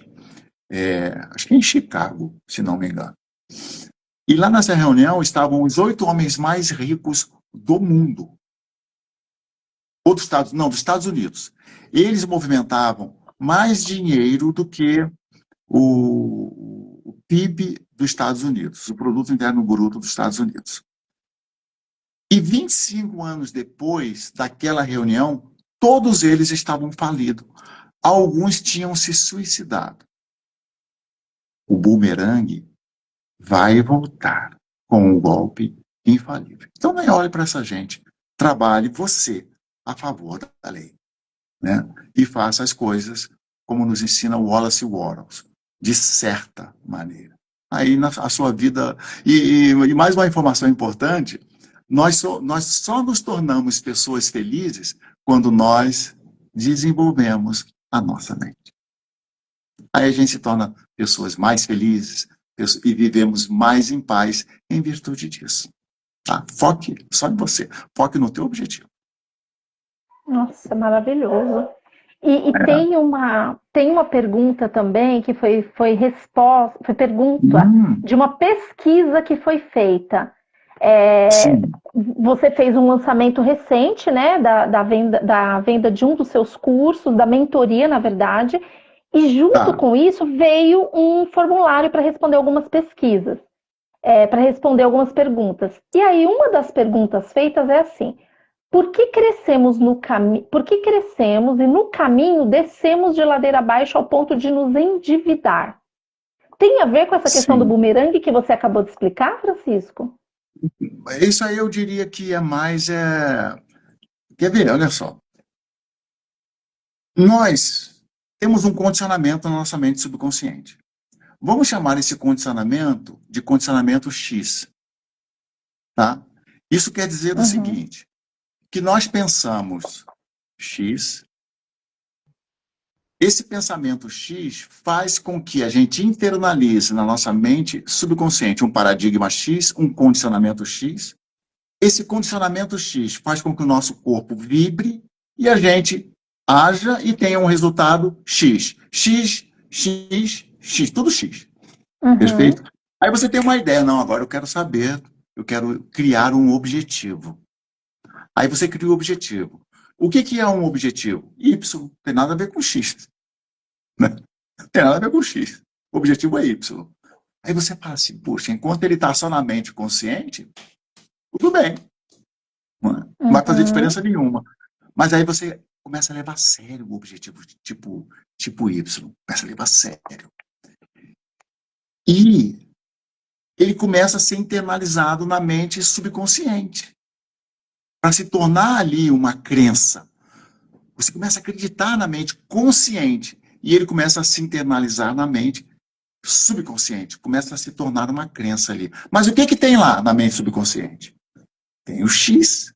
acho que em Chicago, se não me engano. E lá nessa reunião estavam os 8 homens mais ricos do mundo. Ou dos Estados Unidos. Eles movimentavam mais dinheiro do que o PIB dos Estados Unidos, o Produto Interno Bruto dos Estados Unidos. E 25 anos depois daquela reunião, todos eles estavam falidos. Alguns tinham se suicidado. O bumerangue vai voltar com um golpe infalível. Então, nem olhe para essa gente. Trabalhe você a favor da lei, né? E faça as coisas como nos ensina Wallace Wattles, de certa maneira. Aí a sua vida... E mais uma informação importante, nós só nos tornamos pessoas felizes quando nós desenvolvemos a nossa mente. Aí a gente se torna pessoas mais felizes e vivemos mais em paz em virtude disso. Tá? Foque só em você. Foque no teu objetivo. Nossa, maravilhoso. E tem uma pergunta também que foi pergunta de uma pesquisa que foi feita. Você fez um lançamento recente, né, da venda de um dos seus cursos, da mentoria, na verdade, e junto com isso veio um formulário para responder algumas pesquisas, para responder algumas perguntas. E aí uma das perguntas feitas é assim: por que crescemos e no caminho descemos de ladeira abaixo ao ponto de nos endividar? Tem a ver com essa questão do bumerangue que você acabou de explicar, Francisco? Isso aí eu diria que é mais... Quer ver? Olha só. Nós temos um condicionamento na nossa mente subconsciente. Vamos chamar esse condicionamento de condicionamento X. Tá? Isso quer dizer o seguinte, que nós pensamos X, esse pensamento X faz com que a gente internalize na nossa mente subconsciente um paradigma X, um condicionamento X. Esse condicionamento X faz com que o nosso corpo vibre e a gente haja e tenha um resultado X. X, X, X, tudo X. Perfeito? Aí você tem uma ideia, não, agora eu quero saber, eu quero criar um objetivo. Aí você cria o objetivo. O que é um objetivo? Y, tem nada a ver com X. Né? Tem nada a ver com X. O objetivo é Y. Aí você fala assim, puxa, enquanto ele está só na mente consciente, tudo bem. Não vai fazer diferença nenhuma. Mas aí você começa a levar a sério o objetivo tipo Y. Começa a levar a sério. E ele começa a ser internalizado na mente subconsciente. Para se tornar ali uma crença. Você começa a acreditar na mente consciente. E ele começa a se internalizar na mente subconsciente. Começa a se tornar uma crença ali. Mas o que tem lá na mente subconsciente? Tem o X.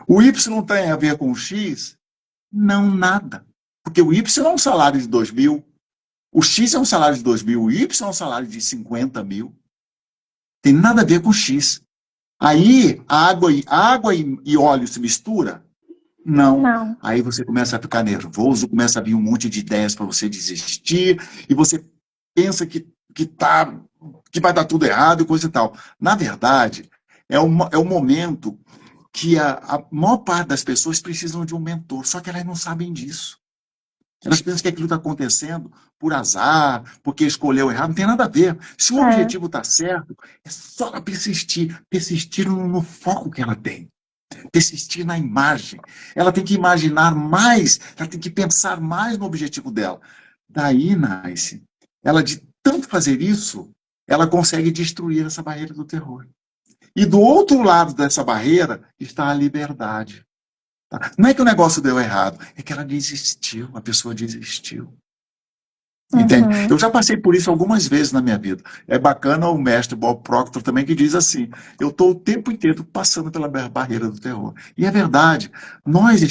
O Y tem a ver com o X? Não, nada. Porque o Y é um salário de 2.000. O X é um salário de 2.000. O Y é um salário de 50.000. Tem nada a ver com o X. Aí, água e óleo se mistura? Não. Aí você começa a ficar nervoso, começa a vir um monte de ideias para você desistir, e você pensa que vai dar tudo errado e coisa e tal. Na verdade, é o momento que a maior parte das pessoas precisam de um mentor, só que elas não sabem disso. Elas pensam que aquilo está acontecendo por azar, porque escolheu errado, não tem nada a ver. Se o objetivo está certo, é só ela persistir no foco que ela tem. Persistir na imagem. Ela tem que imaginar mais, ela tem que pensar mais no objetivo dela. Daí nasce. Ela, de tanto fazer isso, ela consegue destruir essa barreira do terror. E do outro lado dessa barreira está a liberdade. Tá? Não é que o negócio deu errado, é que ela desistiu, a pessoa desistiu. Entende? Eu já passei por isso algumas vezes na minha vida. É bacana o mestre Bob Proctor também que diz assim, eu estou o tempo inteiro passando pela barreira do terror. E é verdade, nós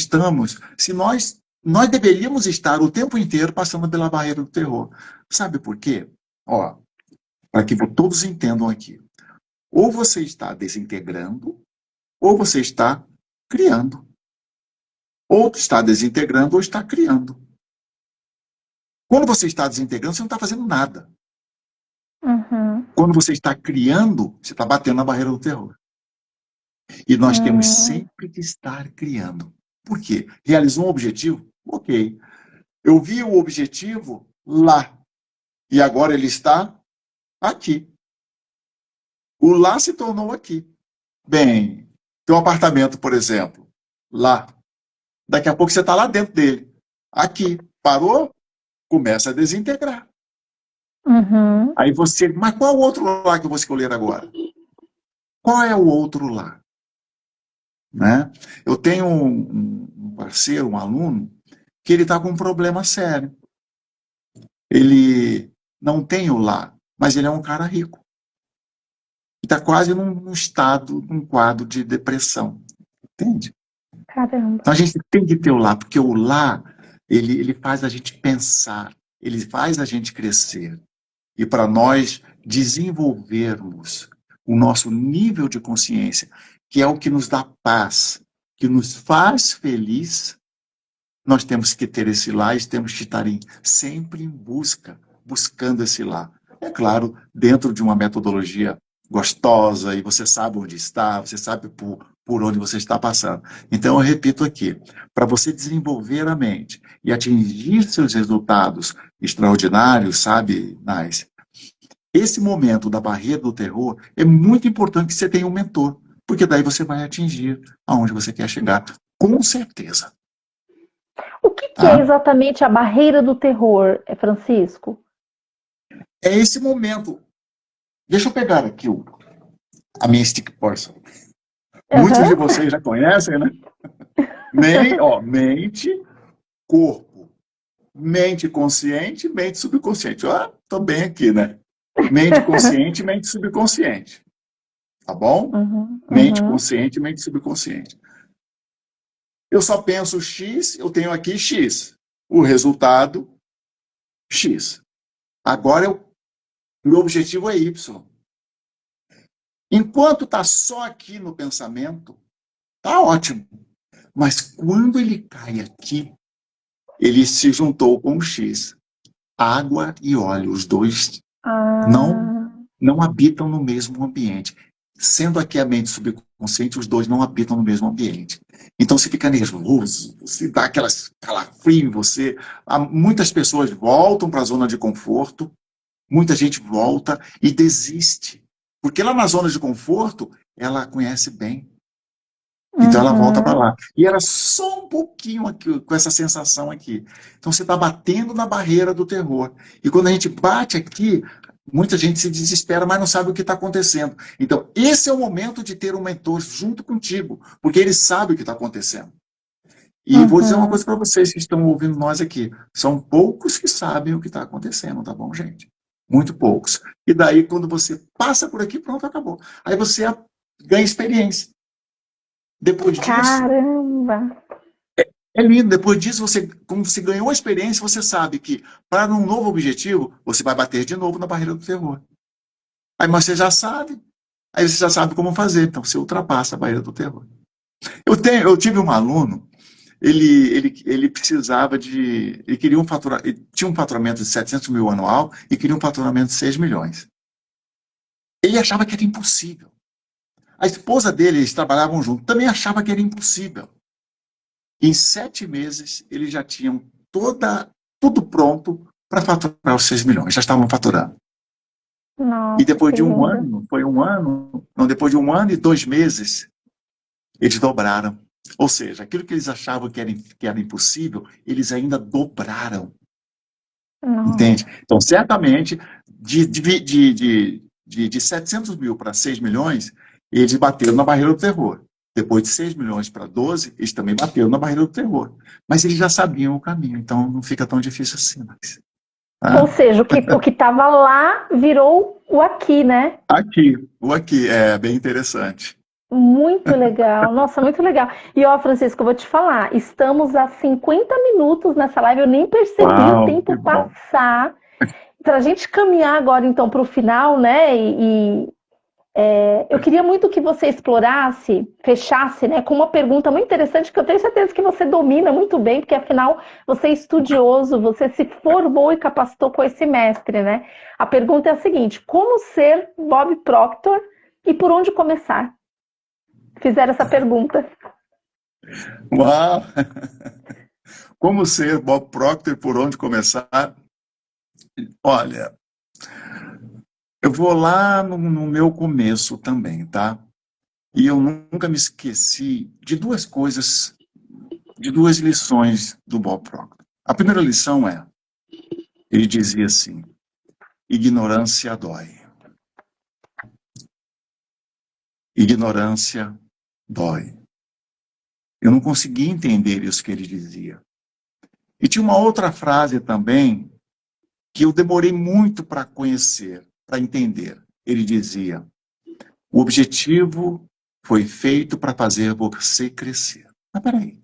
deveríamos estar o tempo inteiro passando pela barreira do terror. Sabe por quê? Ó, para que todos entendam aqui. Ou você está desintegrando, ou você está criando. Ou está desintegrando ou está criando. Quando você está desintegrando, você não está fazendo nada. Quando você está criando, você está batendo na barreira do terror. E nós temos sempre que estar criando. Por quê? Realizou um objetivo? Ok. Eu vi o objetivo lá. E agora ele está aqui. O lá se tornou aqui. Bem, Tem um apartamento, por exemplo, lá. Daqui a pouco você está lá dentro dele. Aqui, parou, começa a desintegrar. Uhum. Aí você, mas qual é o outro lá que eu vou escolher agora? Qual é o outro lá? Né? Eu tenho um parceiro, um aluno, que ele está com um problema sério. Ele não tem o lá, mas ele é um cara rico. Está quase num estado, num quadro de depressão. Entende? Caramba. Então a gente tem que ter o lá, porque o lá, ele faz a gente pensar, ele faz a gente crescer. E para nós desenvolvermos o nosso nível de consciência, que é o que nos dá paz, que nos faz feliz, nós temos que ter esse lá e temos que estar sempre em busca, buscando esse lá. É claro, dentro de uma metodologia gostosa, e você sabe onde está, você sabe por onde você está passando. Então, eu repito aqui, para você desenvolver a mente e atingir seus resultados extraordinários, sabe, Nais, esse momento da barreira do terror é muito importante que você tenha um mentor, porque daí você vai atingir aonde você quer chegar, com certeza. O que é Tá? exatamente a barreira do terror, Francisco? É esse momento. Deixa eu pegar aqui a minha stick person. Muitos de Aham. vocês já conhecem, né? Mente, corpo. Mente consciente, mente subconsciente. Ó, tô bem aqui, né? Mente consciente, mente subconsciente. Tá bom? Uhum, Mente uhum, consciente, mente subconsciente. Eu só penso X, eu tenho aqui X. O resultado, X. Agora, meu objetivo é Y. Enquanto está só aqui no pensamento, tá ótimo. Mas quando ele cai aqui, ele se juntou com o X. Água e óleo, os dois não, ah, não habitam no mesmo ambiente. Sendo aqui a mente subconsciente, os dois não habitam no mesmo ambiente. Então você fica nervoso, você dá aquelas calafrio em você. Muitas pessoas voltam para a zona de conforto, muita gente volta e desiste. Porque lá na zona de conforto, ela conhece bem. Então ela volta para uhum, lá. E era só um pouquinho aqui, com essa sensação aqui. Então você está batendo na barreira do terror. E quando a gente bate aqui, muita gente se desespera, mas não sabe o que está acontecendo. Então, esse é o momento de ter um mentor junto contigo, porque ele sabe o que está acontecendo. E vou dizer uma uhum. coisa para vocês que estão ouvindo nós aqui. São poucos que sabem o que está acontecendo, tá bom, gente? Muito poucos. E daí, quando você passa por aqui, pronto, acabou. Aí você ganha experiência. Depois disso, Caramba! é lindo. Depois disso, você, como você ganhou a experiência, você sabe que para um novo objetivo, você vai bater de novo na barreira do terror. Aí, mas você já sabe. Aí você já sabe como fazer. Então, você ultrapassa a barreira do terror. Eu tive um aluno, ele precisava de. Ele queria ele tinha um faturamento de 700 mil anual e queria um faturamento de 6 milhões. Ele achava que era impossível. A esposa dele, eles trabalhavam juntos, também achava que era impossível. Em 7 meses, eles já tinham tudo pronto para faturar os 6 milhões, já estavam faturando. E Nossa, depois que de um lindo. ano, foi um ano, não, depois de um ano e 2 meses, eles dobraram. Ou seja, aquilo que eles achavam que era impossível, eles ainda dobraram. Entende? Nossa. Então, certamente, de 700 mil para 6 milhões, eles bateram na barreira do terror. Depois de 6 milhões para 12, eles também bateram na barreira do terror. Mas eles já sabiam o caminho, então não fica tão difícil assim. Mas, Ou tá? seja, o que estava lá virou o aqui, né? O aqui, é bem interessante. Muito legal, nossa, muito legal. E ó, Francisco, eu vou te falar, estamos a 50 minutos nessa live, eu nem percebi o Uau, tempo que bom. passar. Para a gente caminhar agora, então, para o final, né? Eu queria muito que você explorasse, fechasse, né, com uma pergunta muito interessante que eu tenho certeza que você domina muito bem, porque afinal você é estudioso, você se formou e capacitou com esse mestre, né? A pergunta é a seguinte: como ser Bob Proctor e por onde começar? Fizeram essa pergunta. Uau! Como ser Bob Proctor, por onde começar? Olha, eu vou lá no meu começo também, tá? E eu nunca me esqueci de duas coisas, de duas lições do Bob Proctor. A primeira lição é, ele dizia assim, ignorância dói. Ignorância dói. Eu não conseguia entender isso que ele dizia. E tinha uma outra frase também que eu demorei muito para conhecer, para entender. Ele dizia, o objetivo foi feito para fazer você crescer. Mas peraí,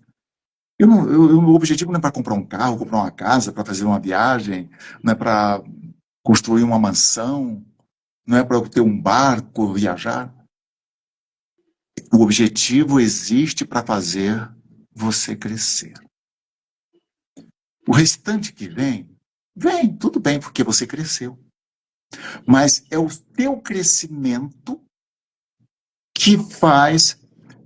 o objetivo não é para comprar um carro, comprar uma casa, para fazer uma viagem, não é para construir uma mansão, não é para eu ter um barco, viajar. O objetivo existe para fazer você crescer. O restante que vem, tudo bem, porque você cresceu. Mas é o teu crescimento que faz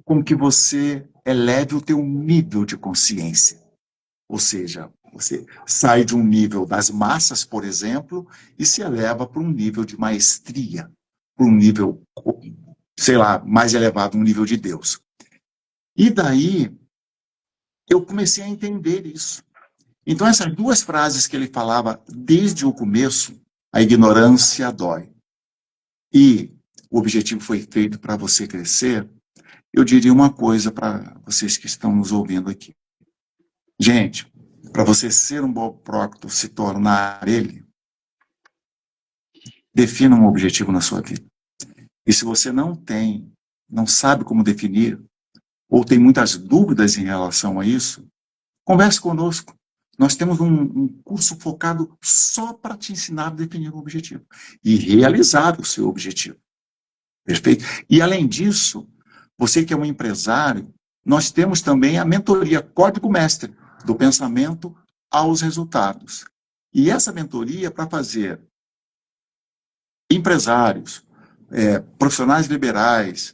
com que você eleve o teu nível de consciência. Ou seja, você sai de um nível das massas, por exemplo, e se eleva para um nível de maestria, para um nível, sei lá, mais elevado, um nível de Deus. E daí, eu comecei a entender isso. Então, essas duas frases que ele falava desde o começo, a ignorância dói, e o objetivo foi feito para você crescer, eu diria uma coisa para vocês que estão nos ouvindo aqui. Gente, para você ser um Bob Proctor, se tornar ele, defina um objetivo na sua vida. E se você não sabe como definir, ou tem muitas dúvidas em relação a isso, converse conosco. Nós temos um curso focado só para te ensinar a definir um objetivo e realizar o seu objetivo. Perfeito? E além disso, você que é um empresário, nós temos também a mentoria Código Mestre, do pensamento aos resultados. E essa mentoria é para fazer empresários, profissionais liberais,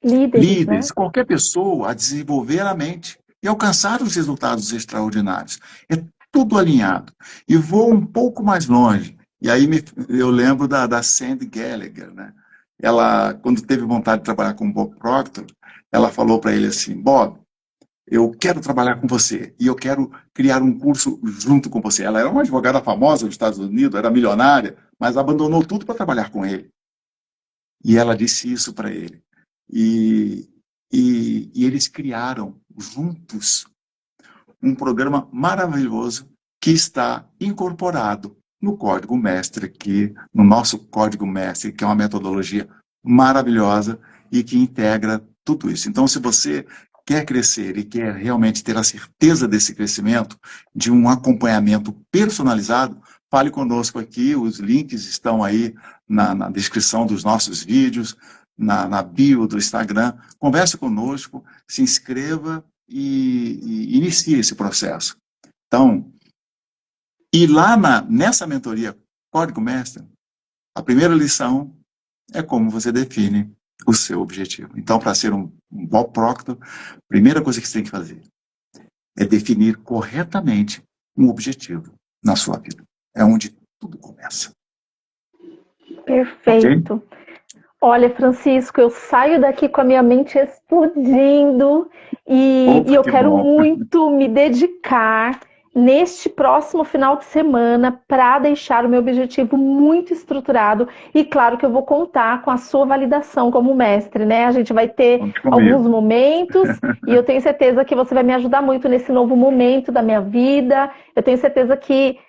líderes, né? qualquer pessoa a desenvolver a mente e alcançar os resultados extraordinários. É tudo alinhado. E vou um pouco mais longe. E aí eu lembro da Sandy Gallagher, né? Ela, quando teve vontade de trabalhar com o Bob Proctor, ela falou para ele assim, Bob, eu quero trabalhar com você e eu quero criar um curso junto com você. Ela era uma advogada famosa nos Estados Unidos, era milionária, mas abandonou tudo para trabalhar com ele. E ela disse isso para ele. E eles criaram juntos um programa maravilhoso que está incorporado no Código Mestre aqui, no nosso Código Mestre, que é uma metodologia maravilhosa e que integra tudo isso. Então, se você quer crescer e quer realmente ter a certeza desse crescimento, de um acompanhamento personalizado, fale conosco aqui, os links estão aí na descrição dos nossos vídeos, na bio do Instagram. Converse conosco, se inscreva e inicie esse processo. Então, e lá nessa mentoria Código Mestre, a primeira lição é como você define o seu objetivo. Então, para ser um Bob Proctor, a primeira coisa que você tem que fazer é definir corretamente um objetivo na sua vida. É onde tudo começa. Perfeito. Okay? Olha, Francisco, eu saio daqui com a minha mente explodindo e eu quero muito me dedicar neste próximo final de semana para deixar o meu objetivo muito estruturado e claro que eu vou contar com a sua validação como mestre, né? A gente vai ter alguns momentos e eu tenho certeza que você vai me ajudar muito nesse novo momento da minha vida. Eu tenho certeza que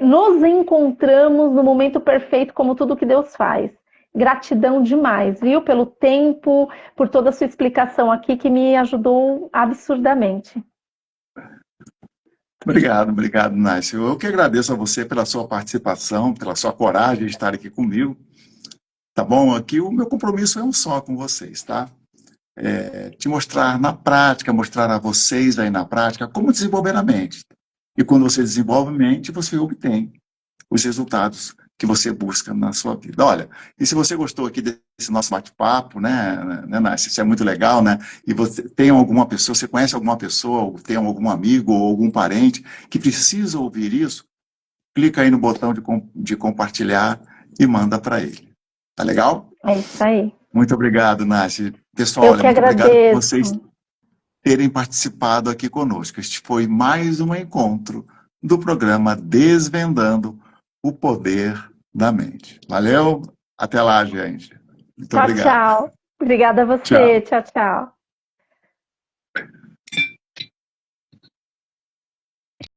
nos encontramos no momento perfeito como tudo que Deus faz. Gratidão demais, viu? Pelo tempo, por toda a sua explicação aqui que me ajudou absurdamente. Obrigado, Nácio. Eu que agradeço a você pela sua participação, pela sua coragem de estar aqui comigo. Tá bom? Aqui o meu compromisso é um só com vocês, tá? Te mostrar na prática, mostrar a vocês aí na prática como desenvolver a mente. E quando você desenvolve a mente, você obtém os resultados que você busca na sua vida. Olha, e se você gostou aqui desse nosso bate-papo, né, Nácio? Isso é muito legal, né? E você tem alguma pessoa, você conhece alguma pessoa, ou tem algum amigo ou algum parente que precisa ouvir isso, clica aí no botão de compartilhar e manda para ele. Tá legal? É isso aí. Muito obrigado, Nath. Pessoal, Eu olha, que muito obrigado por agradeço. vocês terem participado aqui conosco. Este foi mais um encontro do programa Desvendando o Poder da Mente. Valeu? Até lá, gente. Muito Tchau, obrigado. tchau. Obrigada a você. Tchau. Tchau, tchau.